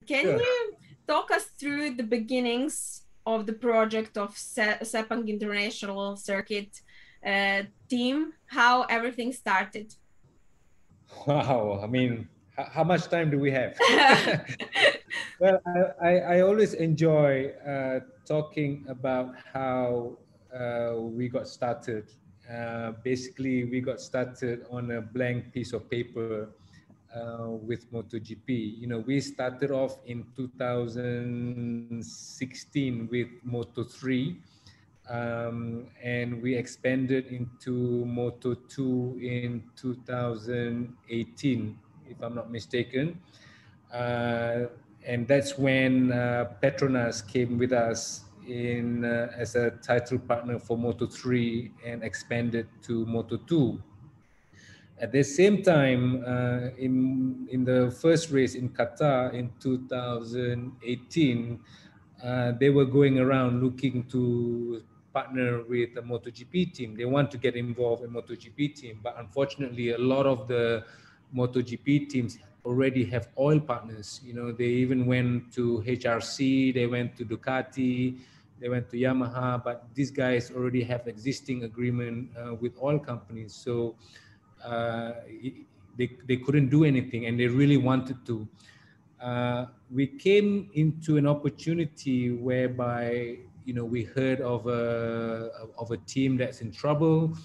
Can you talk us through the beginnings of the project of Sepang International Circuit team, how everything started? Wow, I mean, how much time do we have? Well, I always enjoy talking about how we got started. Basically, we got started on a blank piece of paper with MotoGP. You know, we started off in 2016 with Moto3, and we expanded into Moto2 in 2018, if I'm not mistaken. And that's when Petronas came with us in as a title partner for Moto3 and expanded to Moto2. At the same time, in the first race in Qatar in 2018, they were going around looking to partner with the MotoGP team. They want to get involved in MotoGP team, but unfortunately, a lot of the MotoGP teams already have oil partners. You know, they even went to HRC, they went to Ducati, they went to Yamaha, but these guys already have existing agreement with oil companies. So they couldn't do anything, and they really wanted to. We came into an opportunity whereby, you know, we heard of a team that's in trouble.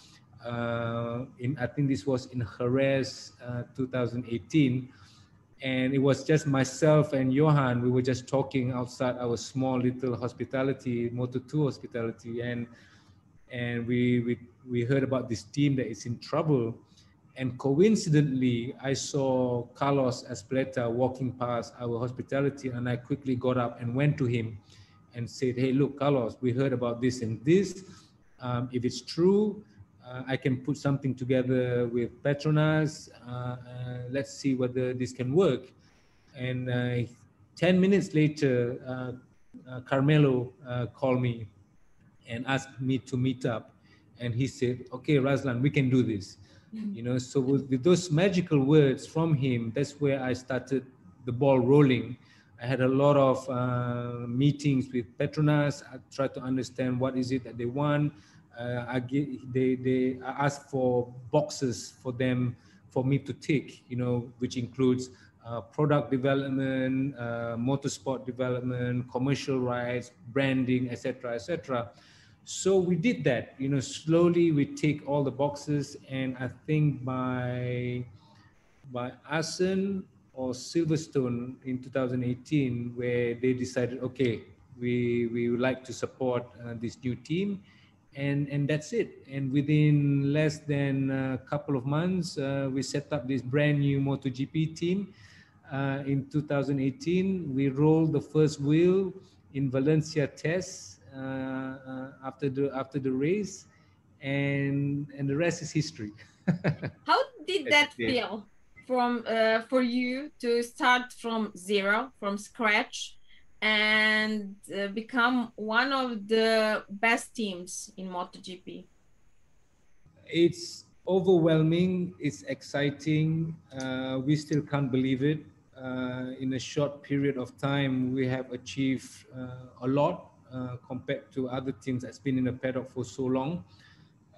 I think this was in Jerez, 2018, and it was just myself and Johan. We were just talking outside our small little hospitality, Moto2 hospitality, and we heard about this team that is in trouble. And coincidentally, I saw Carlos Espleta walking past our hospitality, and I quickly got up and went to him and said, "Hey, look, Carlos, we heard about this and this. If it's true, I can put something together with Petronas. Let's see whether this can work." And 10 minutes later, Carmelo called me and asked me to meet up. And he said, "Okay, Razlan, we can do this." You know, so with those magical words from him, that's where I started the ball rolling. I had a lot of meetings with Petronas. I tried to understand what is it that they want. I asked for boxes for them, for me to tick, you know, which includes product development, motorsport development, commercial rights, branding, etc., etc. So we did that, you know, slowly we take all the boxes, and I think by Assen or Silverstone in 2018, where they decided, okay, we would like to support this new team, and that's it. And within less than a couple of months, we set up this brand new MotoGP team. In 2018, we rolled the first wheel in Valencia tests after the race, and the rest is history. How did that feel from for you to start from zero, from scratch, and become one of the best teams in MotoGP? It's overwhelming. It's exciting. We still can't believe it. In a short period of time, we have achieved a lot compared to other teams that's been in the paddock for so long.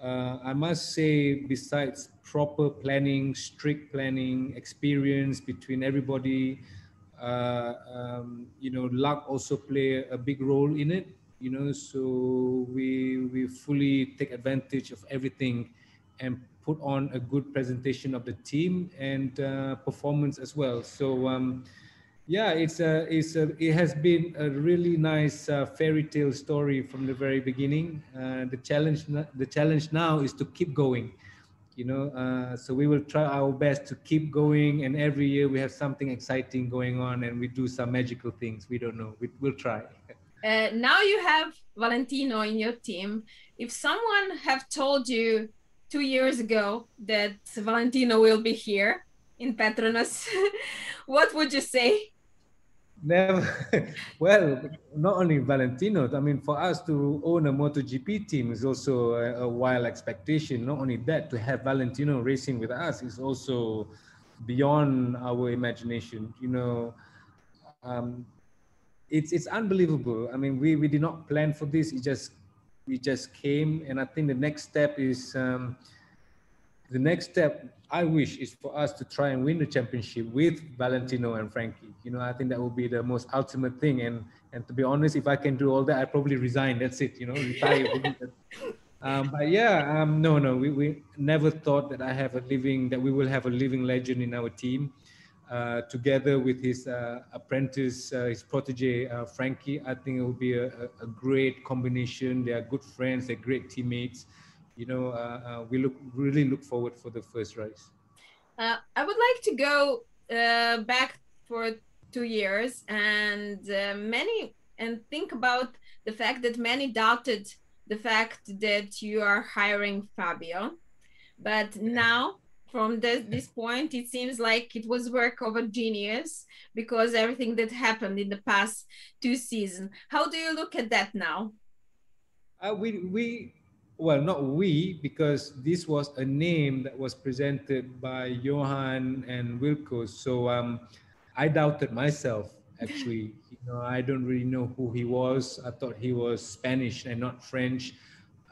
I must say, besides proper planning, strict planning, experience between everybody, you know, luck also play a big role in it. You know, so we fully take advantage of everything and put on a good presentation of the team and performance as well. So yeah, it has been a really nice fairy tale story from the very beginning. The challenge now is to keep going. You know, so we will try our best to keep going, and every year we have something exciting going on, and we do some magical things. We don't know. We'll try. Now you have Valentino in your team. If someone have told you 2 years ago that Valentino will be here in Petronas, what would you say? Never. Well, not only Valentino. I mean, for us to own a MotoGP team is also a wild expectation. Not only that, to have Valentino racing with us is also beyond our imagination. You know, it's unbelievable. I mean, we did not plan for this. We just came, and I think the next step is the next step. I wish is for us to try and win the championship with Valentino and Frankie. You know, I think that would be the most ultimate thing. And to be honest, if I can do all that, I probably resign. That's it. You know, retire. But yeah, no, we never thought that we will have a living legend in our team. Together with his apprentice, his protege, Frankie, I think it will be a great combination. They are good friends, they're great teammates. You know, we really look forward for the first race. I would like to go back for 2 years and think about the fact that many doubted the fact that you are hiring Fabio, but now from this point, it seems like it was work of a genius because everything that happened in the past 2 seasons. How do you look at that now? Well, not we, because this was a name that was presented by Johan and Wilco. So I doubted myself, actually. You know, I don't really know who he was. I thought he was Spanish and not French.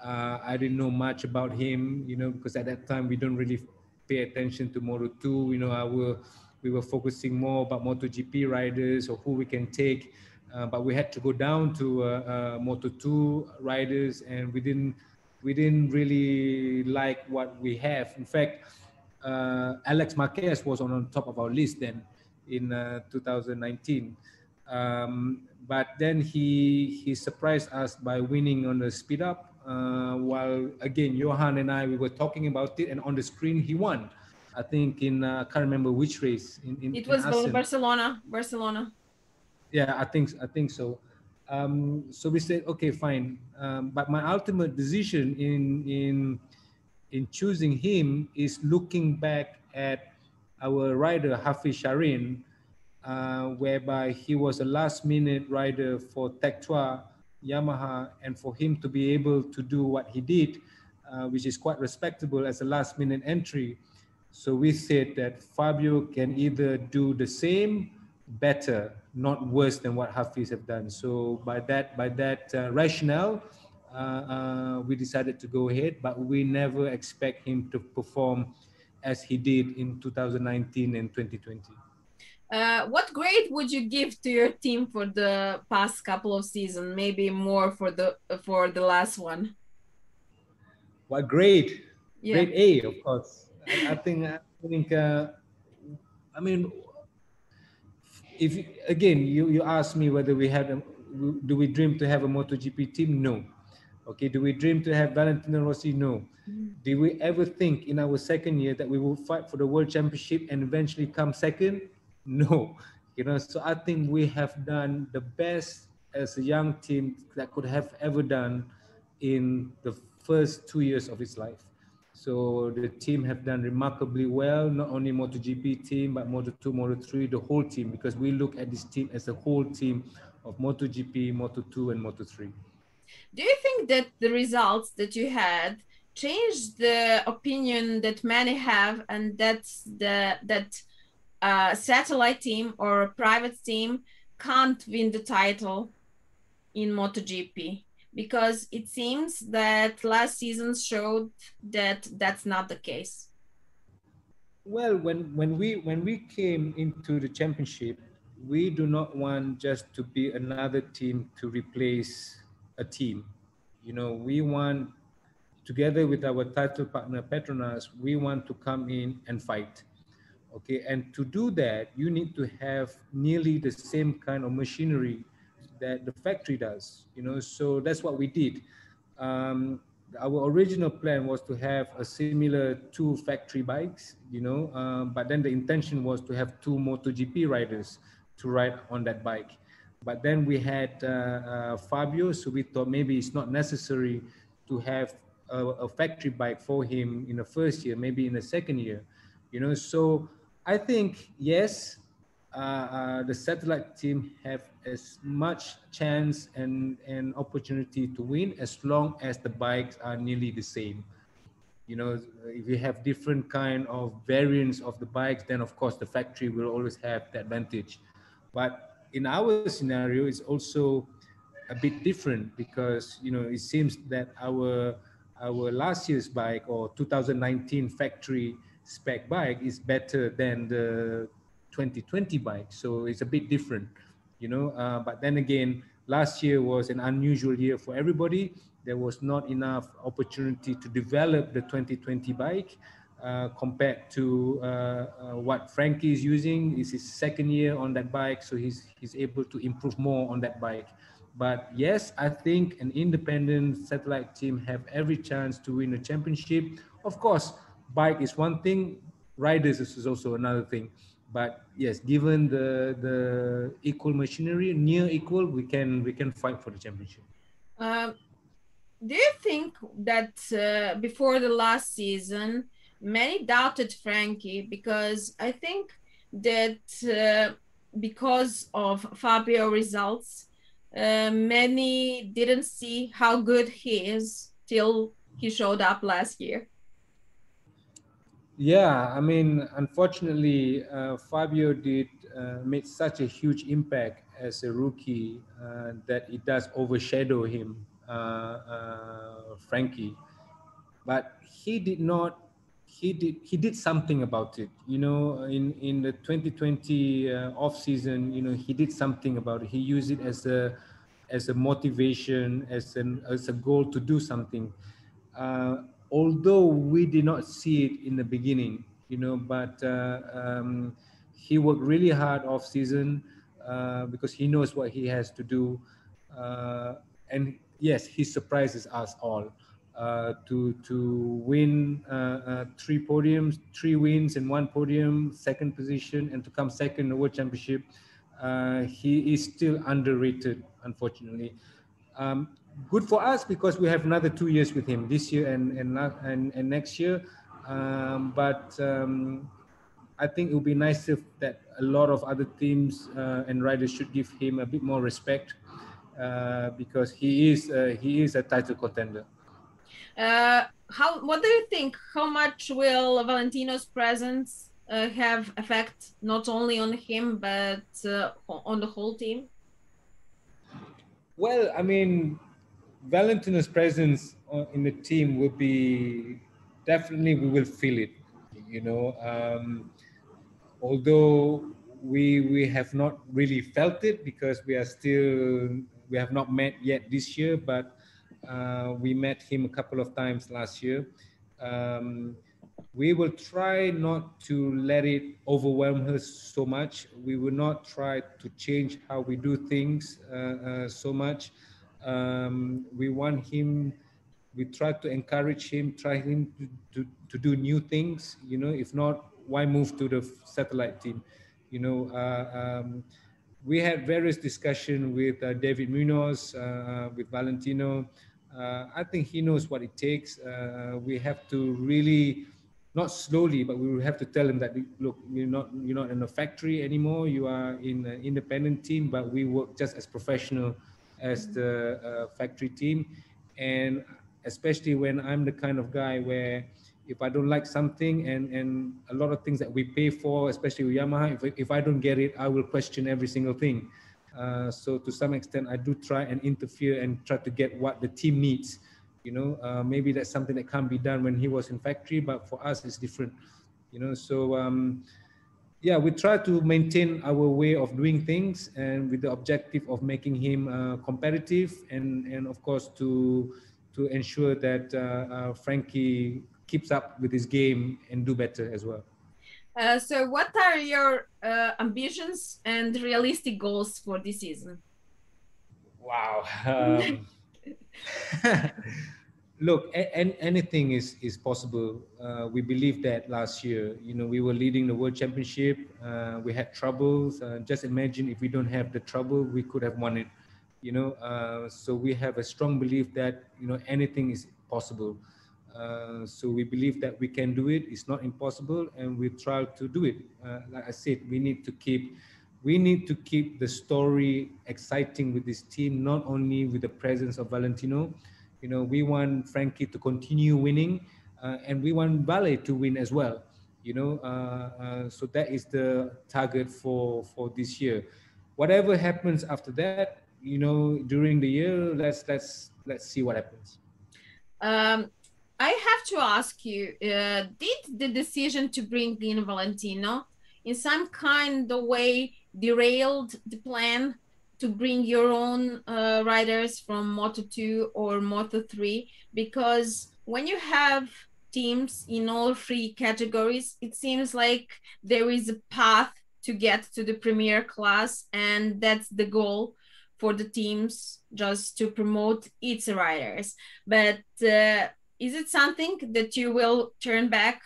I didn't know much about him, you know, because at that time we don't really pay attention to Moto2. You know, we were focusing more about MotoGP riders or who we can take. But we had to go down to Moto2 riders, and we didn't really like what we have. In fact, Alex Marquez was on top of our list then in 2019. But then he surprised us by winning on the speed up. While again, Johan and we were talking about it, and on the screen he won. I think I can't remember which race. It was Barcelona. Yeah, I think so. So we said, okay, fine. But my ultimate decision in choosing him is looking back at our rider Hafiz Sharin, whereby he was a last-minute rider for Tech2 Yamaha, and for him to be able to do what he did, which is quite respectable as a last-minute entry. So we said that Fabio can either do the same, better, not worse than what Hafiz have done. So by that rationale, we decided to go ahead, but we never expect him to perform as he did in 2019 and 2020. What grade would you give to your team for the past couple of seasons? Maybe more for the last one. What grade? Yeah. Grade A, of course. I think. I mean, if again you ask me whether do we dream to have a MotoGP team? No. Okay. Do we dream to have Valentinu Rosiju? No. Did we ever think in our second year that we will fight for the World Championship and eventually come second? No. You know, so I think we have done the best as a young team that could have ever done in the first 2 years of its life. So the team have done remarkably well, not only MotoGP team, but Moto2, Moto3, the whole team, because we look at this team as a whole team of MotoGP, Moto2, and Moto3. Do you think that the results that you had changed the opinion that many have, and that satellite team or a private team can't win the title in MotoGP? Because it seems that last season showed that that's not the case. Well, when we came into the championship, we do not want just to be another team to replace a team. You know, we want, together with our title partner Petronas, we want to come in and fight. Okay, and to do that, you need to have nearly the same kind of machinery that the factory does. You know, so that's what we did. Our original plan was to have a similar 2 factory bikes, you know, but then the intention was to have 2 MotoGP riders to ride on that bike. But then we had Fabio, so we thought maybe it's not necessary to have a factory bike for him in the first year, maybe in the second year, you know. So I think, yes, the satellite team have as much chance and opportunity to win as long as the bikes are nearly the same. You know, if you have different kind of variants of the bikes, then of course the factory will always have the advantage. But in our scenario, it's also a bit different because, you know, it seems that our last year's bike or 2019 factory spec bike is better than the 2020 bike. So it's a bit different, you know, but then again, last year was an unusual year for everybody. There was not enough opportunity to develop the 2020 bike compared to what Frankie is using. It's his second year on that bike, so he's able to improve more on that bike. But yes, I think an independent satellite team have every chance to win a championship. Of course, bike is one thing, riders is also another thing. But yes, given the equal machinery, near equal, we can fight for the championship. Do you think that before the last season, many doubted Frankie? Because I think that because of Fabio results, many didn't see how good he is till he showed up last year. Yeah, I mean, unfortunately, Fabio did made such a huge impact as a rookie that it does overshadow him, Frankie. But he did not. He did something about it. You know, in the 2020 off season, you know, he did something about it. He used it as a motivation, as a goal to do something. Although we did not see it in the beginning, you know, but he worked really hard off season because he knows what he has to do, and yes, he surprises us all to win 3 wins and 1 podium, second position, and to come second in the World Championship. He is still underrated, unfortunately. Good for us because we have another 2 years with him, this year and next year. But I think it would be nice if that a lot of other teams and riders should give him a bit more respect because he is a title contender. What do you think? How much will Valentino's presence have effect not only on him but on the whole team? Well, I mean, Valentino's presence in the team will be definitely, we will feel it, you know. Although we have not really felt it because we have not met yet this year, but we met him a couple of times last year. We will try not to let it overwhelm us so much. We will not try to change how we do things so much. We want him, we try to encourage him, try him to do new things, you know. If not, why move to the satellite team, you know. We had various discussions with David Munoz, with Valentino. I think he knows what it takes. We have to really, not slowly, but we will have to tell him that, look, you're not in a factory anymore. You are in an independent team, but we work just as professional as the factory team. And especially when I'm the kind of guy where if I don't like something and a lot of things that we pay for, especially with Yamaha, if I don't get it, I will question every single thing. So to some extent, I do try and interfere and try to get what the team needs. You know, maybe that's something that can't be done when he was in factory, but for us, it's different. You know, so yeah, we try to maintain our way of doing things, and with the objective of making him competitive, and of course to ensure that Frankie keeps up with his game and do better as well. So what are your ambitions and realistic goals for this season? Wow. Look, anything is possible. We believed that last year. You know, we were leading the World Championship. We had troubles. Just imagine if we don't have the trouble, we could have won it. You know, so we have a strong belief that, you know, anything is possible. So we believe that we can do it. It's not impossible, and we try to do it. Like I said, we need to keep the story exciting with this team, not only with the presence of Valentino. You know, we want Frankie to continue winning, and we want Vale to win as well. You know, so that is the target for this year. whatever happens after that, you know, during the year, let's see what happens. I have to ask you, did the decision to bring in Valentino in some kind of way derailed the plan to bring your own riders from Moto2 or Moto3? Because when you have teams in all three categories, it seems like there is a path to get to the premier class, and that's the goal for the teams, just to promote its riders. But is it something that you will turn back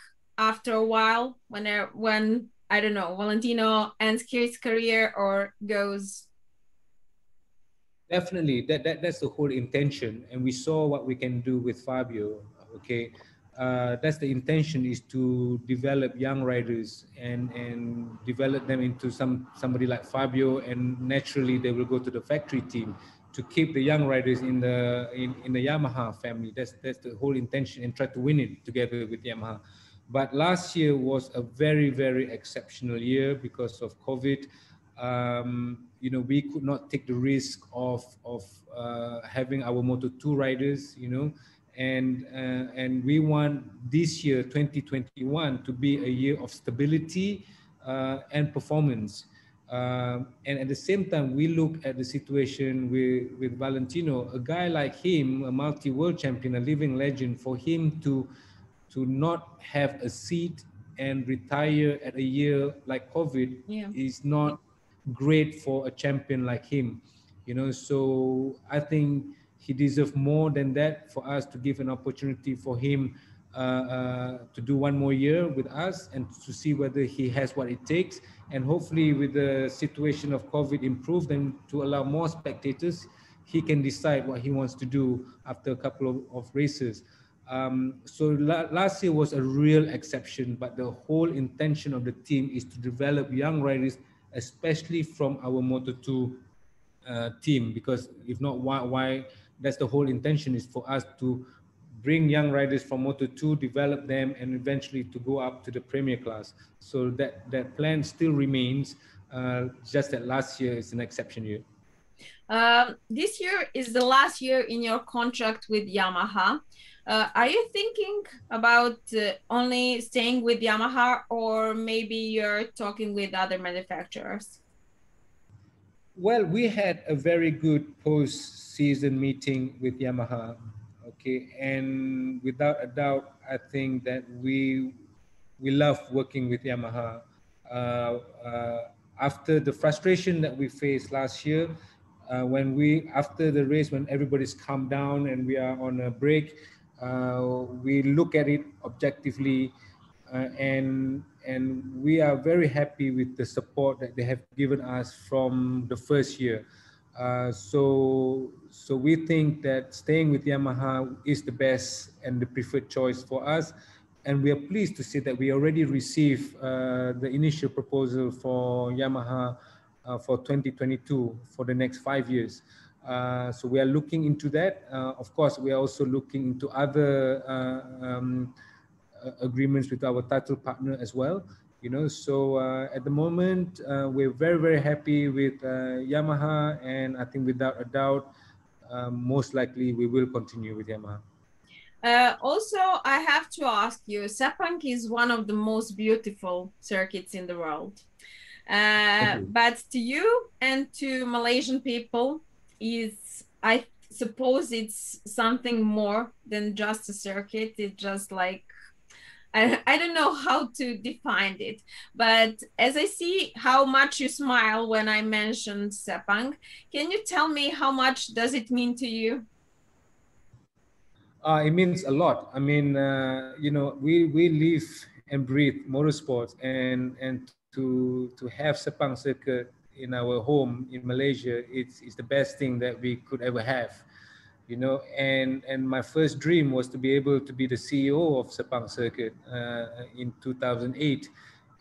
after a while when I don't know, Valentino ends his career or goes? Definitely, that's the whole intention, and we saw what we can do with Fabio. Okay, that's the intention, is to develop young riders and develop them into somebody like Fabio, and naturally they will go to the factory team to keep the young riders in the Yamaha family. That's the whole intention, and try to win it together with Yamaha. But last year was a very, very exceptional year because of COVID. You know, we could not take the risk of having our Moto2 riders, you know, and we want this year 2021 to be a year of stability and performance. And at the same time, we look at the situation with Valentino, a guy like him, a multi-world champion, a living legend, for him to not have a seat and retire at a year like COVID is not great for a champion like him, you know. So I think he deserves more than that, for us to give an opportunity for him to do one more year with us and to see whether he has what it takes. And hopefully with the situation of COVID improved, and to allow more spectators, he can decide what he wants to do after a couple of races. So last year was a real exception, but the whole intention of the team is to develop young riders, especially from our Moto2 team, because if not, why that's the whole intention, is for us to bring young riders from Moto2, develop them, and eventually to go up to the premier class. So that plan still remains, just that last year is an exception year. This year is the last year in your contract with Yamaha. Are you thinking about only staying with Yamaha, or maybe you're talking with other manufacturers? Well, we had a very good post-season meeting with Yamaha, okay, and without a doubt, I think that we love working with Yamaha. After the frustration that we faced last year, after the race, when everybody's calmed down and we are on a break, we look at it objectively, and we are very happy with the support that they have given us from the first year. So we think that staying with Yamaha is the best and the preferred choice for us. And we are pleased to say that we already received the initial proposal for Yamaha for 2022 for the next 5 years. So we are looking into that. Of course, we are also looking into other agreements with our title partner as well. You know, so at the moment, we're very, very happy with Yamaha, and I think without a doubt, most likely we will continue with Yamaha. Also, I have to ask you, Sepang is one of the most beautiful circuits in the world. But to you and to Malaysian people, I suppose it's something more than just a circuit. It's just like, I don't know how to define it, but as I see how much you smile when I mention Sepang, can you tell me how much does it mean to you? It means a lot. I mean, you know, we live and breathe motorsports, and to have Sepang circuit in our home in Malaysia, it's the best thing that we could ever have. You know, and my first dream was to be able to be the CEO of Sepang circuit in 2008,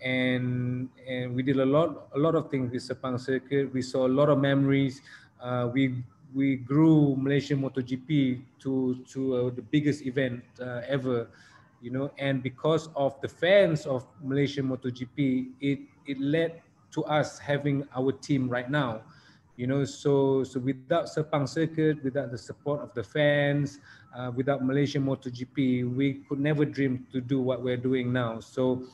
and we did a lot of things with Sepang circuit. We saw a lot of memories. We grew Malaysian MotoGP to the biggest event ever, you know, and because of the fans of Malaysian MotoGP, it led to us having our team right now. You know, so without Sepang circuit, without the support of the fans, without Malaysian MotoGP, we could never dream to do what we're doing now. So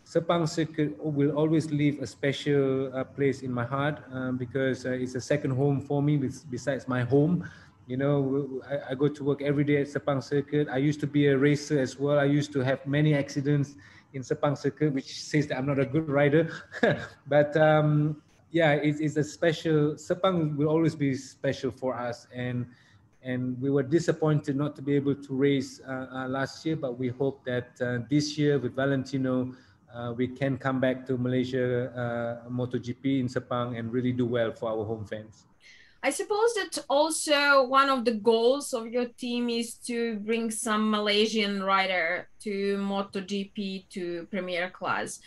Sepang circuit will always leave a special place in my heart because it's a second home for me besides my home. You know, I go to work every day at Sepang circuit. I used to be a racer as well. I used to have many accidents in Sepang circuit, which says that I'm not a good rider. But yeah, it's a special, Sepang will always be special for us. And we were disappointed not to be able to race last year, but we hope that this year with Valentino, we can come back to Malaysia MotoGP in Sepang and really do well for our home fans. I suppose that also one of the goals of your team is to bring some Malaysian rider to MotoGP, to Premier class.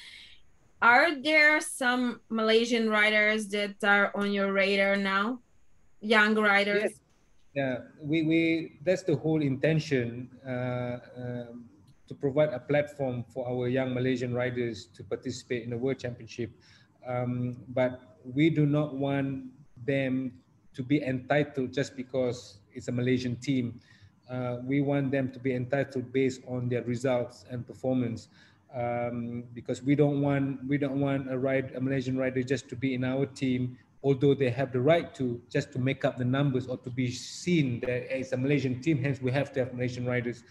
Are there some Malaysian riders that are on your radar now? Young riders? Yes. Yeah, we that's the whole intention, to provide a platform for our young Malaysian riders to participate in the World Championship. But we do not want them to be entitled just because it's a Malaysian team. We want them to be entitled based on their results and performance, because we don't want a Malaysian rider just to be in our team, although they have the right to, just to make up the numbers or to be seen that it's a Malaysian team. Hence, we have to have Malaysian riders.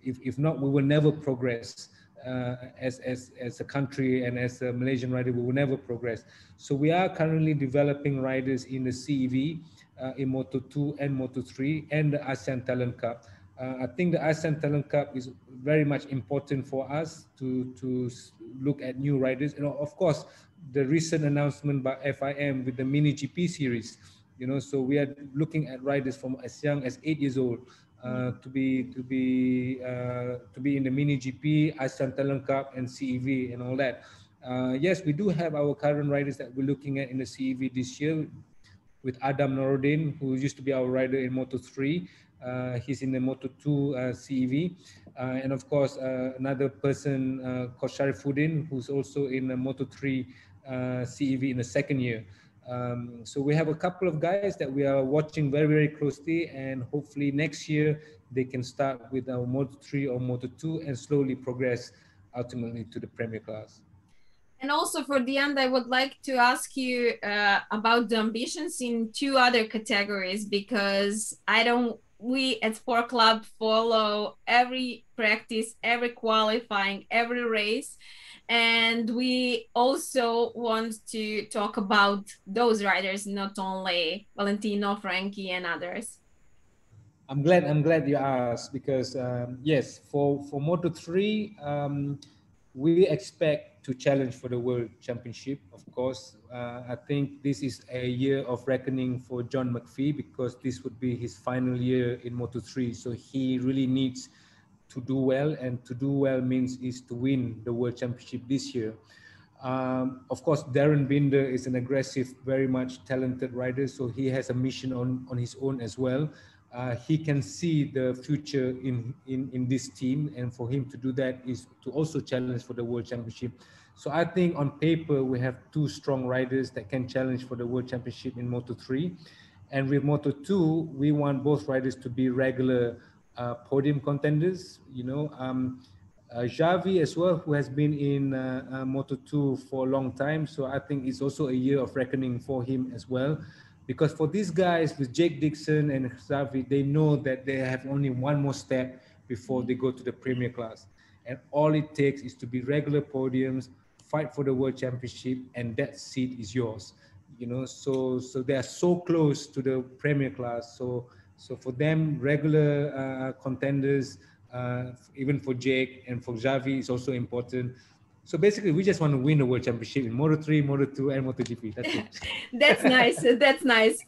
If not, we will never progress. As a country and as a Malaysian rider, we will never progress. So we are currently developing riders in the CEV, in Moto2 and Moto3 and the ASEAN Talent Cup. I think the ASEAN Talent Cup is very much important for us to look at new riders. And of course, the recent announcement by FIM with the mini GP series, you know, so we are looking at riders from as young as 8 years old. To be in the mini GP, ASEAN Talent Cup, and CEV and all that. Yes, we do have our current riders that we're looking at in the CEV this year, with Adam Norodin, who used to be our rider in Moto3. He's in the Moto2 CEV, and of course another person called Sharifuddin, who's also in the Moto3 CEV in the second year. So we have a couple of guys that we are watching very, very closely, and hopefully next year they can start with our Moto3 or Moto2 and slowly progress ultimately to the Premier class. And also for the end, I would like to ask you about the ambitions in two other categories, because we at Sport Club follow every practice, every qualifying, every race. And we also want to talk about those riders, not only Valentino, Frankie, and others. I'm glad you asked, because yes, for Moto3, we expect to challenge for the World Championship. Of course, I think this is a year of reckoning for John McPhee, because this would be his final year in Moto3. So he really needs to do well, and to do well means is to win the World Championship this year. Of course, Darren Binder is an aggressive, very much talented rider, so he has a mission on his own as well. He can see the future in this team, and for him to do that is to also challenge for the World Championship. So I think on paper we have two strong riders that can challenge for the World Championship in Moto3, and with Moto2 we want both riders to be regular podium contenders. You know, Xavi as well, who has been in Moto2 for a long time, so I think it's also a year of reckoning for him as well. Because for these guys, with Jake Dixon and Xavi, they know that they have only one more step before they go to the Premier class. And all it takes is to be regular podiums, fight for the World Championship, and that seat is yours. You know, so they are so close to the Premier class. So for them, regular contenders, even for Jake and for Xavi, is also important. So basically, we just want to win the World Championship in Moto3, Moto2, and MotoGP. That's it. That's nice. That's nice.